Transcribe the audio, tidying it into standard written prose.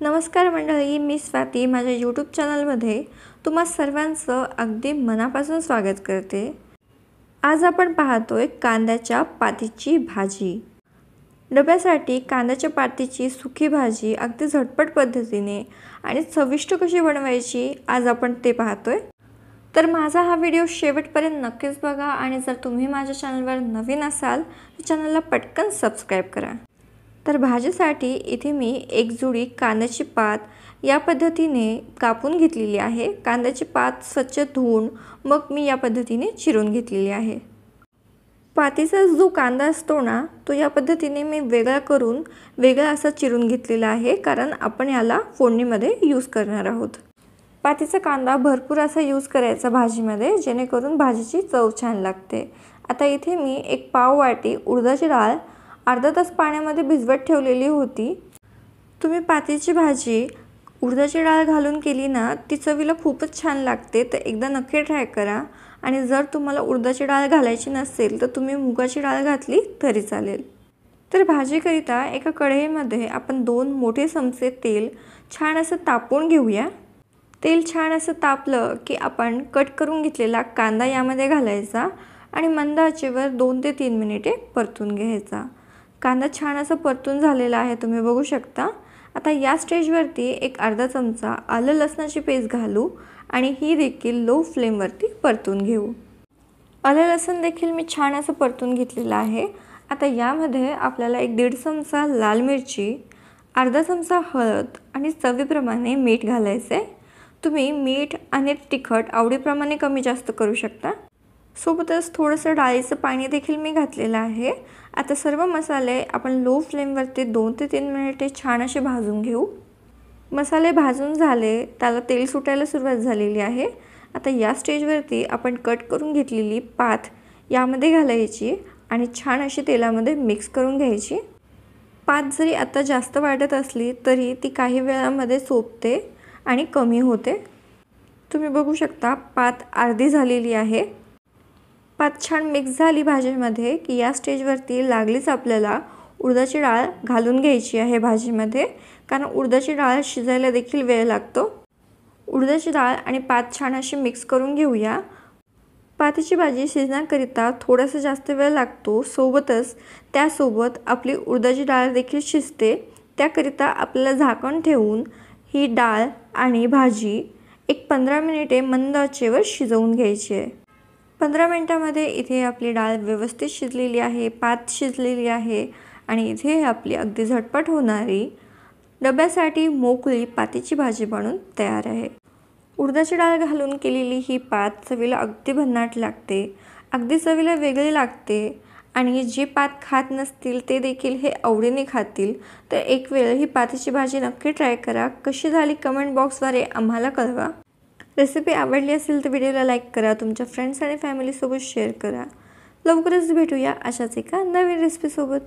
नमस्कार मंडळी, मी स्वाती माझ्या यूट्यूब चॅनलमध्ये तुम्हा सर्वांचं अगदी मनापासून स्वागत करते। आज आपण पाहतोय कांद्याच्या पातीची भाजी। डब्यासाठी कांद्याच्या पातीची सुकी भाजी अगदी झटपट पद्धतीने आणि चविष्ट कशी बनवायची आज आपण ते पाहतोय। तर माझा हा व्हिडिओ शेवटपर्यंत नक्कीच बघा आणि जर तुम्ही माझ्या चॅनलवर नवीन असाल तर चॅनलला पटकन सबस्क्राइब करा। तर भाजीसाठी इथे मी एक जुडी कांद्याची पात या पद्धतीने कापून घेतलेली आहे। कांद्याची पात स्वच्छ धुवून मग मी या पद्धतीने चिरून घेतलेली आहे। पातीचा जो कांदा असतो ना तो या पद्धतीने मी वेगळा करून वेगळा असा चिरून घेतलेला आहे, कारण आपण याला फोडणीमध्ये यूज करणार आहोत। पातीचा कांदा भरपूर असा यूज करायचा भाजीमध्ये, जेणेकरून भाजीची चव छान लागते। आता इथे मी एक पाव वाटी उडदाची डाळ अर्धा तास पाण्यामध्ये भिजवत ठेवलेली होती। तुम्ही पातीची भाजी उडदाची डाळ घालून केली ना ती चवीला खूपच छान लागते, तर एकदा नक्की ट्राय करा। आणि जर तुम्हाला उडदाची डाळ घालायची नसेल तर तुम्ही मुगाची डाळ घातली तरी चालेल। तर भाजीकरिता एका कढईमध्ये आपण 2 मोठे चमचे तेल छान असं तापवून घेऊया। तेल छान असं तापलं की आपण कट करून घेतलेला कांदा यामध्ये घालायचा आणि मंद आचेवर 2 ते 3 मिनिटे परतून घ्यायचा। कांदा छान असं परतून झालेला आहे, तुम्ही बघू शकता। आता या स्टेजवरती एक अर्धा चमचा आलं लसणाची पेस्ट घालू आणि ही देखील लो फ्लेमवरती परतून घेऊ। आलं लसूण देखील मी छान असं परतून घेतलेलं आहे। आता यामध्ये आपल्याला एक 1.5 चमचा लाल मिरची, अर्धा चमचा हळद आणि चवीप्रमाणे मीठ घालायचे। तुम्ही मीठ आणि तिखट आवडीप्रमाणे कमी जास्त करू शकता। सोबतच थोडंसं डाळीचं पाणी देखील मी घातलेलं आहे। आता सर्व मसाले आपण लो फ्लेमवरती 2 ते 3 मिनिटे छान असे भाजून घेऊ। मसाले भाजून झाले, त्याला तेल सुटायला सुरुवात झालेली आहे। आता या स्टेजवरती आपण कट करून घेतलेली पात यामध्ये घालायची आणि छान अशी तेलामध्ये मिक्स करून घ्यायची। पात जरी आता जास्त वाटत असली तरी ती काही वेळामध्ये सोपते आणि कमी होते। तुम्ही बघू शकता पात अर्धी झालेली आहे। पात छान मिक्स झाली भाजीमध्ये की या स्टेजवरती लागलीच आपल्याला उडदाची डाळ घालून घ्यायची आहे भाजीमध्ये, कारण उडदाची डाळ शिजायला देखील वेळ लागतो। उडदाची डाळ आणि पात छान अशी मिक्स करून घेऊया। पातीची भाजी शिजण्याकरिता थोडासा जास्त वेळ लागतो, सोबतच त्यासोबत आपली उडदाची डाळ देखील शिजते। त्याकरिता आपल्याला झाकण ठेवून ही डाळ आणि भाजी एक 15 मिनिटे मंद आचेवर शिजवून घ्यायची आहे। 15 मिनिटांमध्ये इथे आपली डाळ व्यवस्थित शिजलेली आहे, पात शिजलेली आहे आणि इथे आपली अगदी झटपट होणारी डब्यासाठी मोकळी पातीची भाजी बनून तयार आहे। उडदाची डाळ घालून केलेली ही पात चवीला अगदी भन्नाट लागते, अगदी चवीला वेगळी लागते आणि जे पात खात नसतील ते देखील हे आवडीने खातील। तर एक वेळ ही पातीची भाजी नक्की ट्राय करा। कशी झाली कमेंट बॉक्सद्वारे आम्हाला कळवा। रेसिपी आवडली असेल तर व्हिडिओला लाईक करा, तुमच्या फ्रेंड्स आणि फॅमिलीसोबत शेअर करा। लवकरच भेटूया अशाच एका नवीन रेसिपीसोबत।